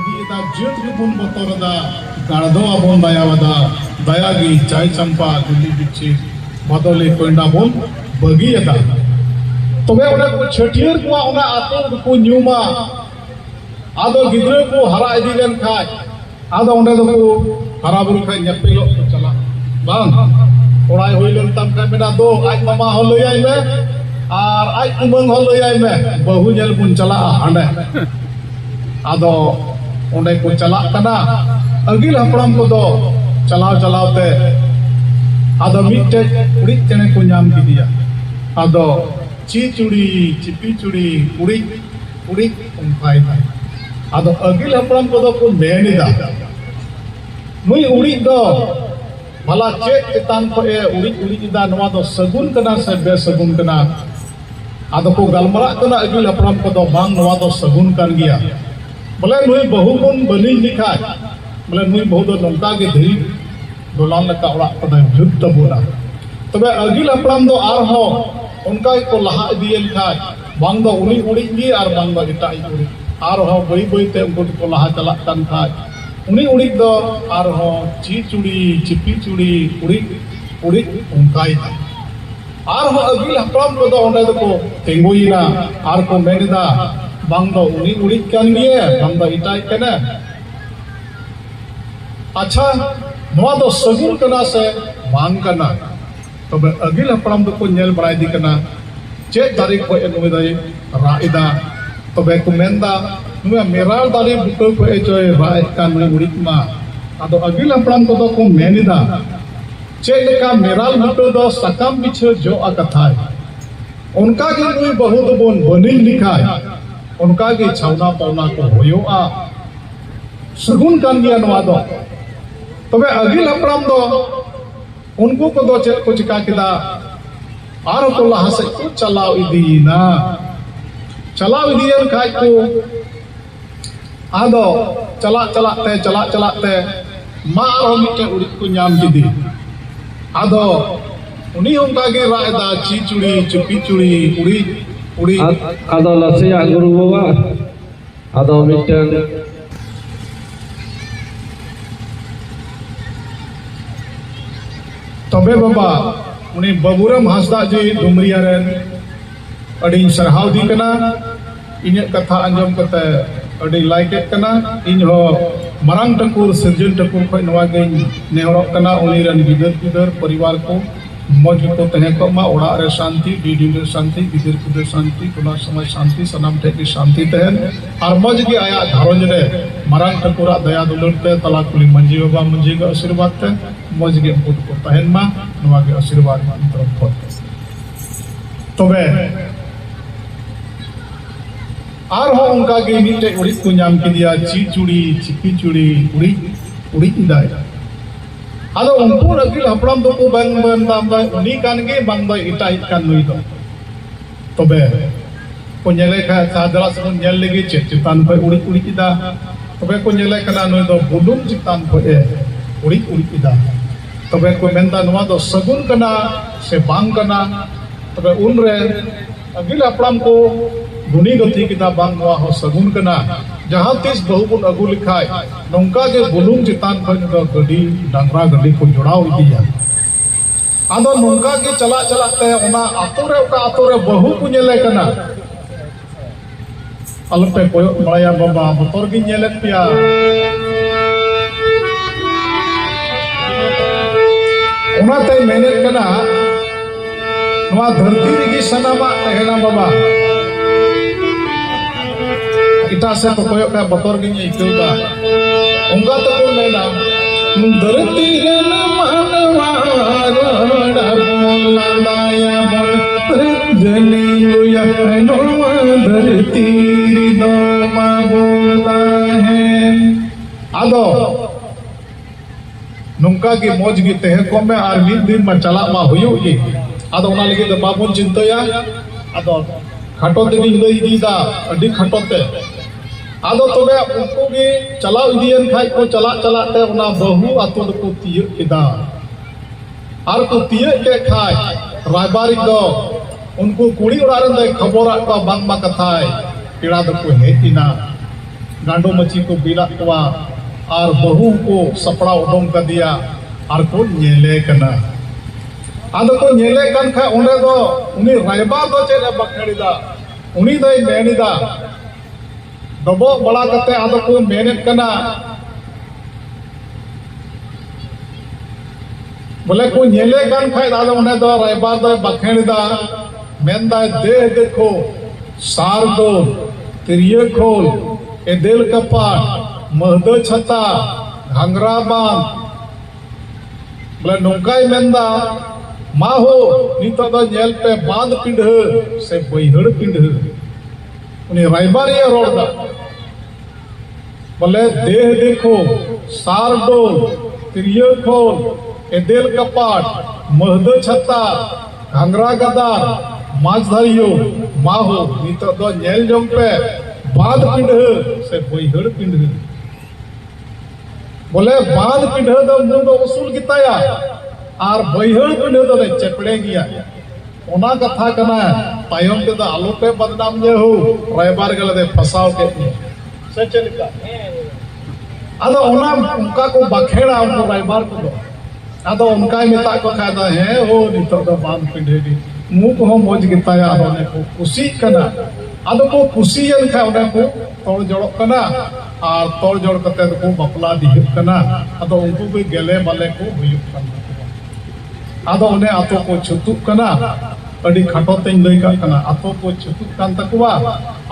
बगीता जुट गुबुन बतरदा गाड़दो आबोन दायावदा दयागी चाय चंपा गुली बिच्छी बदले कोंडा बोन बगीयदा तबे उना को छटियर को उना आतो को न्यूमा आदो गिद्रे को हरा इदी लेन खाय आदो उंडे दो को हरा बुरु खाय नेपेलो चला बांग ओराय होइलन तम खाय मेना दो आज मामा हो लयाय मे आर आज उमंग हो लयाय मे बहु जेल बुन चला हांडे आदो उंडे को चला कना अगिल हपड़ाम को दो चलाव चलावते आदो मिटे उड़ी चने को नाम किदिया आदो चीचुड़ी चिपी चुड़ी उड़ी उड़ी उंकाय आदो अगिल हपड़ाम को दो को मेनिदा नुई उड़ी दो भला चे चितान को ए उड़ी उड़ी इदा नवा दो सगुन कना से बेसगुन कना आदो को गलमरा कना अगिल हपड़ाम को दो बांग नवा दो सगुन कर गया बोले नुई बहु गुण बनी लिखा बोले नुई बहु दो नौका के धरी दोलान लका उड़ा पदा जुद्ध बोला तबे अगिल हपड़ाम दो आर हो उनका को लहा दिए लिखा बांग दो उड़ी उड़ी गी आर बांग दो इटा उड़ी आर हो बई बई ते उनको को लहा चला कान खाय उनी उड़ी दो आर हो ची चुड़ी चिपी चुड़ी उड़ी उड़ी उनकाई आर हो अगिल हपड़ाम को दो ओंडे दो को तेंगुइना आर को मेनिदा बांग दो उनी उड़ी कान गिए बांग दो इटाई कने अच्छा नवा दो सगुन कना से बांग कना तबे अगिल हपड़ाम दो को नेल बड़ाई दी कना चे तारीख को एनुई दई राइदा तबे को मेंदा नुया मेराल दारी बुटो को ए जोय राय कान उड़ी मा आदो अगिल हपड़ाम को दो को मेनिदा चे लेका मेराल बुटो दो सकाम बिछो जो आ कथाय उनका के नुई बहु दो बोन बनिल लिखाय उनका के छावना पावना को होयो आ सगुन कान गया नवा दो तबे अगिल हपड़ाम दो उनको को दो चेक को चिका किदा आरो को लहा से को चलाव इदीना चलाव इदियन खाय को आदो चला चलाते मा आरो मिटे उड़ी को नाम किदी आदो उनी उनका के रायदा चीचुड़ी चुपी चुड़ी उड़ी उड़ी आदो लसिया गुरु बाबा आदो मिटन तबे बाबा उनी बबुरम हासदा जी डुमरिया रेन अड़ी सरहाव दी कना इने कथा अंजम कते अड़ी लाइकेट कना इन हो मरांग टकुर सिरजन टकुर खय नवा गे नेहरो कना उनी रेन गिदर परिवार को मौज को तहे को मा ओड़ा रे शांति डीडी रे शांति गिदर कुदर शांति कोना समय शांति सनाम ठे की शांति तहन आर मौज के आया घरंज रे मरांग टकुरा दया दुलर ते तला कुली मंजी बाबा मंजी के आशीर्वाद ते मौज के उनको को तहन मा नवा के आशीर्वाद मा तरफ को तबे आर हो उनका के मिटे उड़ी को नाम के दिया ची चुड़ी चिपी चुड़ी उड़ी उड़ी इदाय आदो उनको अगिल हपड़ाम दो को बांग बांग उनी कान गे बांग दो इटा इत कान नुई दो तबे को नेले का सादला से नेल लगी चितान पे उड़ी उड़ी इदा तबे को नेले कना नुई दो बुलुम चितान पे उड़ी उड़ी इदा तबे को मेंदा नवा दो सगुन कना से बांग कना तबे उन रे अगिल हपड़ाम को गुनी गति किता बांग नवा हो सगुन कना जहां तीस बहुगुण अगु लिखाय नौका के बुलुम चितान पर गड्डी डांगरा गड्डी को जोड़ाव इदिया आदो नौका के चला चलाते ओना आतो रे बहु को नेले कना अलपे कोयो माया बाबा बतर गी नेले पिया ओना ते मेने कना नवा धरती रे सनामा तहेना बाबा इटा से तो कोयो का बतर गी इकौदा उंगा तो को मेना धरती रे मनवा रोड़ा बोला लाया बोल जनी लुया नो धरती रे दो मा बोला है आदो नुंका की मौज गी तहे को में आर मिद दिन मा चला मा हुयो गी आदो ओना लगे तो बाबुन चिंतया आदो खाटो ते दी लई दीदा अडी खाटो ते आदो तबे उनको गे चलाव इदियन खाय को चला चलाते ओना बहु आतो को तिय किदा आर को तिय के खाय रायबारी दो उनको कुड़ी उड़ा रे खबर को बांग मा कथाय पेड़ा दो को हेतिना गांडो मची को बिला कवा और बहु को सपड़ा उडोम कर दिया और को नेले कना आदो को नेले कन खा उन्हें दो उन्हें रायबा दो चेले बखेड़ीदा उन्हीं दो मेनिदा दबो बड़ा करते आदो को मेहनत करना बोले को नेले कन खा आदो उन्हें दो रायबा दो बखेड़ीदा मेंदा दे देखो सारदो तिरिये खोल एदेल कपाट महदो छता घांगरा बांध बोले नौकाय मेंदा माहो नितो दो नेल पे बांध पिंढ से बैहड़ पिंढ उन्हें रायबारी रोड़ा बोले देह देखो सारडोल तिरिये खोल एदेल कपाट महदो छता घांगरा गदार माझधारियो माहो नितो दो नेल जोंग पे बांध पिंढ से बैहड़ पिंढ बोले बांध पिंढ दो मुंडो उसूल गिताया और बैहड़ पिंढ दो चेपड़े गया ओना कथा कना तायम के दा आलो पे बदनाम जे हो रायबार गले दे फसाव के से चलिका आदो ओना उनका को बखेड़ा उनको रायबार को दो आदो उनका मिता को खादा है हो नितो दो बांध पिंढ दी मुंह को मौज गिताया होने को कुसी कना आदो को कुसी यन खा उन्हें को तोड़ जोड़ कना और तोड़ जोड़ करते को बपला दिहित कना आदो उनको भी गेले बाले को हुयुक कना आदो उन्हें आतो को छुतुक कना अड़ी खाटो तें लई का कना आतो को छुतुक कान तकवा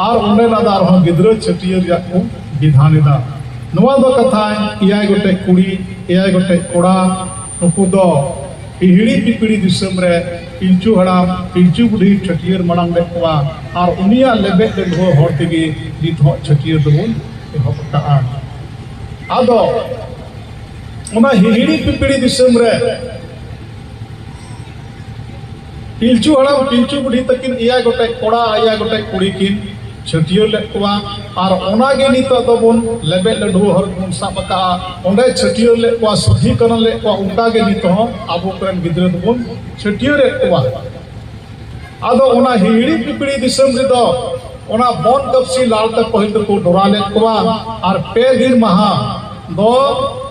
और उन्हें नादार हो गिद्र छटियर या को विधानेदा नवा दो कथा इयाय गोटे कुड़ी इयाय गोटे कोड़ा नुकु दो पिहिड़ी पिपिड़ी दिसम रे पिंचू हड़ाम पिंचू बुढ़ी छटियर मड़ांग देखवा और उनिया लेबे देहो हर तेगे नित हो छटियर दबोन एहब काआ आदो ओना हिहिड़ी पिपिड़ी दिसम रे पिंचू हड़ाम पिंचू बुढ़ी तकिन इया गोटे कोड़ा इया गोटे कुड़ी किन छटियर लेकवा और ओनागे नितो दबोन लेबे लडू हर बन साबका ओंडे छटियर लेकवा सुधी करन लेकवा उनकागे नितो आबो करन गिद्र दबोन छटियर लेकवा आदो ओना हिहिड़ी पिपिड़ी दिसम रे दो ओना बन कपसी लालते पहिल को डोरा लेकवा और पे दिन महा दो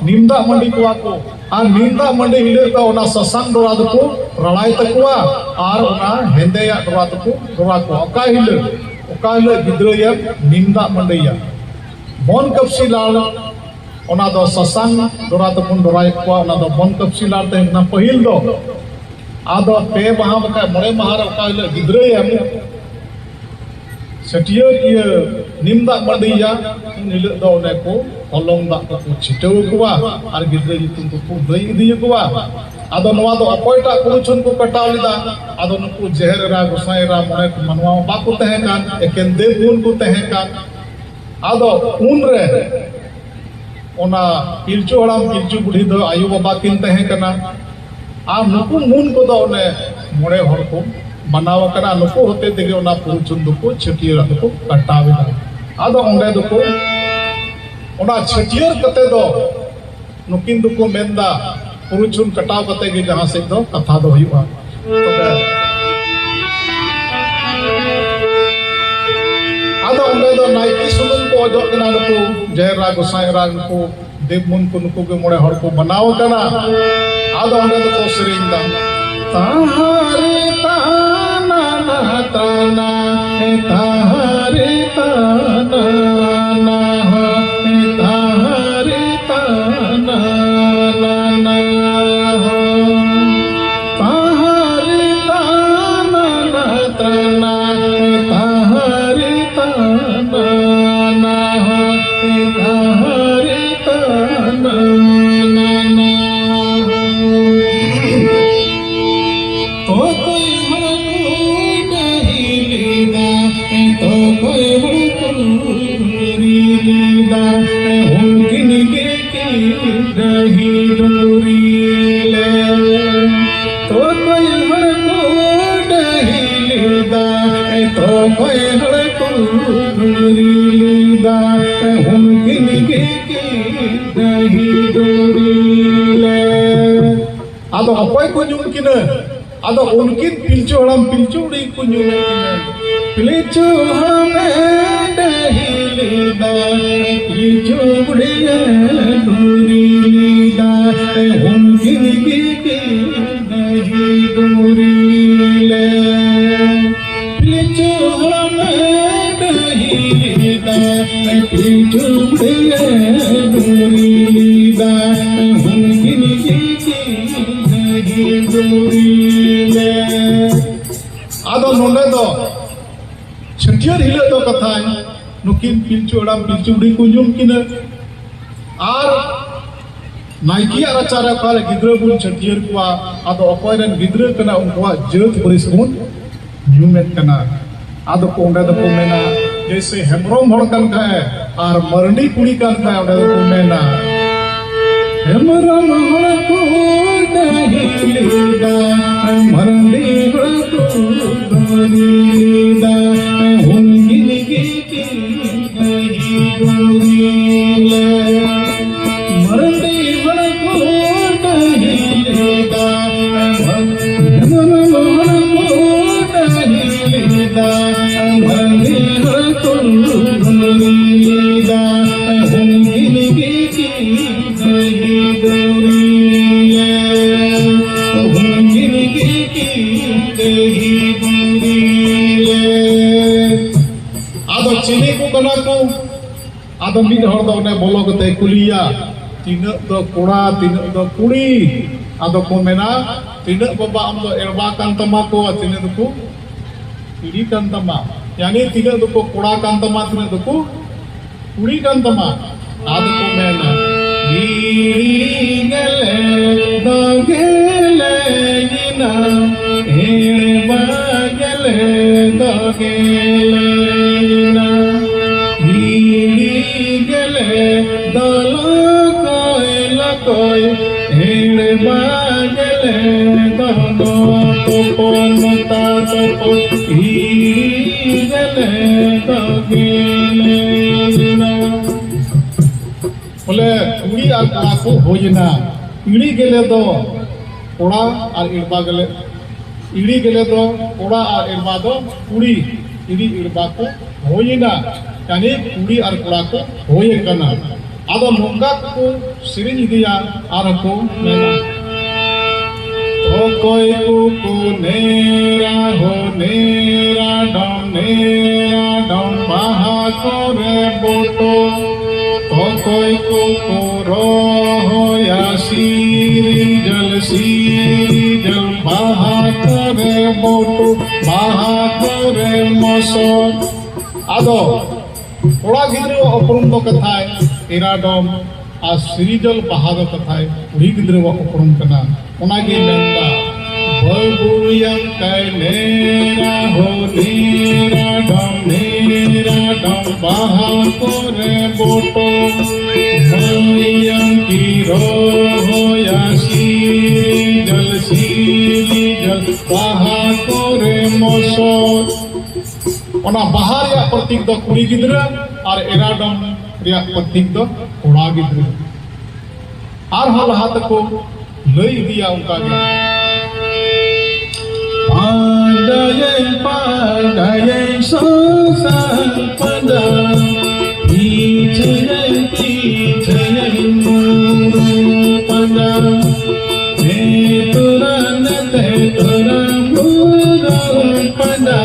निमदा मंडी कोवा को और निमदा मंडी हिले तो ओना ससांग डोरा दको रणाय तकवा और ओना हेंदेया डोरा दको डोरा को अका हिले ओकाले गिद्रया निमदा मंडैया बन कपसी लाल ओना दो ससांग डोरा तपुन डोराय को ओना दो बन कपसी लाल ते ना पहिल दो आदो पे महा बका मरे महार ओकाले गिद्रया सटियो ये निमदा मंडैया निल दो ने को हलंग दा को छिटव कोवा और गिद्र जितुन को दई इदी कोवा आदो नवा दो अकोयटा कुरुचुन को कटाव लिदा आदो नुकु जहररा गोसाईरा मने मनवा बाको तहे कान एकेन देवगुण को तहे कान आदो उन रे ओना पिलचु हड़ाम पिलचु बुढ़ी दो आयु बाबा किन तहे कना आ नुकु मुन को दो ने मोड़े हर को बनाव कना नुकु होते देगे ओना कुरुचुन को छटियर को कटावेदा आदो ओंडे दो ओना छटियर कते दो नुकिन दो को मेंदा पुरुचुन कटाव कते के जहां से दो कथा दो हुआ तबे आदो उन्हें दो नाइकी सुनुम को अजो कना नुकु जयरा गोसाईरा नुकु देवमुन को नुकु के मोड़े हर को बनाव कना आदो उन्हें दो को सरिंदा ताहारे ताना ना ताना ताहारे ताना ना हो ताहारे ताना आदो अपाय को जुम किने आदो उनकिन पिलचु हड़ाम पिलचु उड़ी को जुम किने पिलचु हड़ाम डहिलिदा बुढ़िया दूरी लीदा उनकी की नहीं दूरी ले पिछुड़ा में नहीं लीदा पिछुड़िया दूरी लीदा उनकी की नहीं दूरी ले आदो नोंडे दो छठियर हिले दो कथा नुकिन पिलचु अड़ाम पिलचु बुढ़ी को जुम किना और नाइकी आचारा का गिद्रा बुन छठियर को आदो अकोयरन गिद्रा कना उनका जत परिसमुन जुमेत कना आदो को उंडे दो को मेना जैसे हेमरोम हड़ कन का है और मरनी कुड़ी कन का उंडे दो को मेना हेमरोम हड़ को नहीं लीदा मरनी हड़ को नहीं लीदा उनकी की नहीं दूरी ले मरनी हड़ को नहीं लीदा हेमरोम हड़ को नहीं लीदा मरनी हड़ को नहीं लीदा उनकी की नहीं दूरी ले उनकी की नहीं दूरी ले आदो चिनी को कना को आदो मिद हड़ दो ने बोलो कते कुलिया तीन दो कोड़ा तीन दो कुड़ी आदो को मेना तीन बाबा आम दो एरबा कान तमा को तीन दो को पीड़ी कान तमा यानी तीन दो को कोड़ा कान तमा तीन दो को कुड़ी कान तमा आदो को मेना गिरी गले दो गेले गिना एरबा गले दो गेले गिना गिरी गले दो कोई एरबा गले दो को नता को गिरी गले दो गेले गिना बोले कुड़ी और कोड़ा को होजना इड़ी गेले दो कोड़ा और इड़बा गेले इड़ी गेले दो कोड़ा और इड़बा दो कुड़ी इड़ी इड़बा को होजना यानी कुड़ी और कोड़ा को होये कना आदो नोंगा को सिरिन दिया और को मेना ओ कोई को नेरा हो नेरा डम बाहा करे बोटो तो कोई को रो हो या सीरी जल बाहा करे बोटो बाहा करे मसो आदो कोड़ा गिद्रे अपरुम दो कथाय इराडम आ सिरिजल बाहा दो कथाय उड़ी गिद्रे अपरुम कना ओनागे मेंदा बबुयम काय नेरा हो नेरा डम बाहा करे बोटो मयम की रो हो या जल बाहा करे मसो ओना बाहर या प्रतीक दो कुड़ी गिद्रा और एराडम रिया प्रतीक दो कोड़ा गिद्रा और हल हाथ को लई दिया उनका पांडय सोसान पंडा पीछे पंडा तुरा मुरा पंडा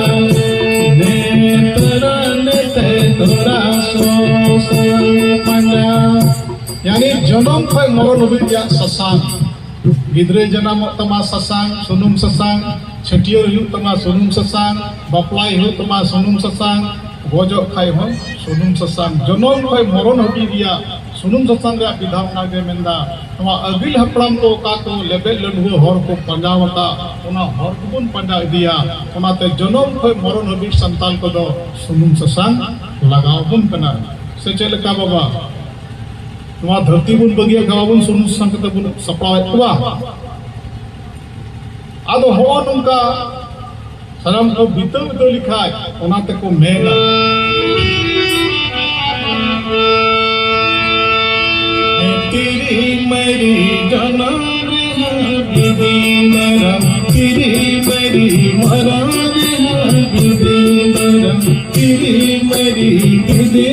यानी जन्म खय मरण हबिया ससांग गिद्रे जन्म तमा ससांग सुनुम ससांग छटियर हुई तमा सुनुम ससांग बापलाय हुई तमा सुनुम ससांग गोजो खाय हो सुनुम ससांग जन्म खय मरण हबिया सुनुम ससांग रे विधान नागे मेंदा तमा अगिल हपड़ाम को का को लेबे लडुओ हर को पंजावता ओना हर कोन पंजा दिया ओनाते जन्म खय मरण हबि संतान को दो सुनुम ससांग लगावबन कना से चलका बाबा तुमा धरती बुन बगिया गावबन सुनुम ससांग कते बुन सपड़ाव तुवा आदो हो नुका सनम को भीतर तो लिखाय ओनाते को मेना तेरी मेरी जन्म विधि मरम तेरी मेरी मरम विधि मरम तेरी मेरी विधि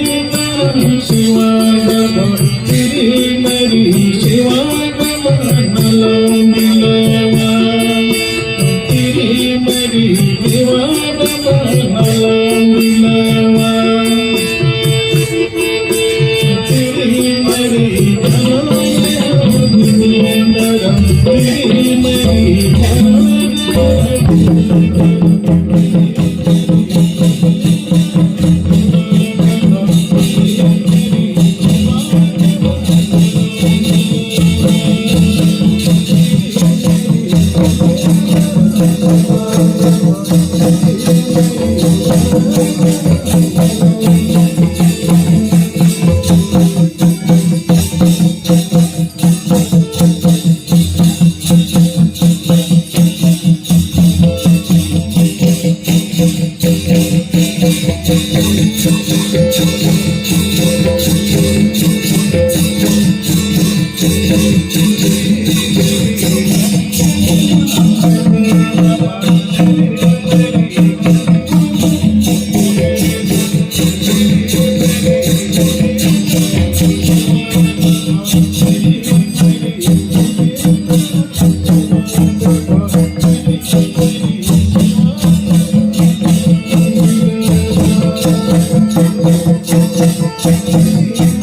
Thank you.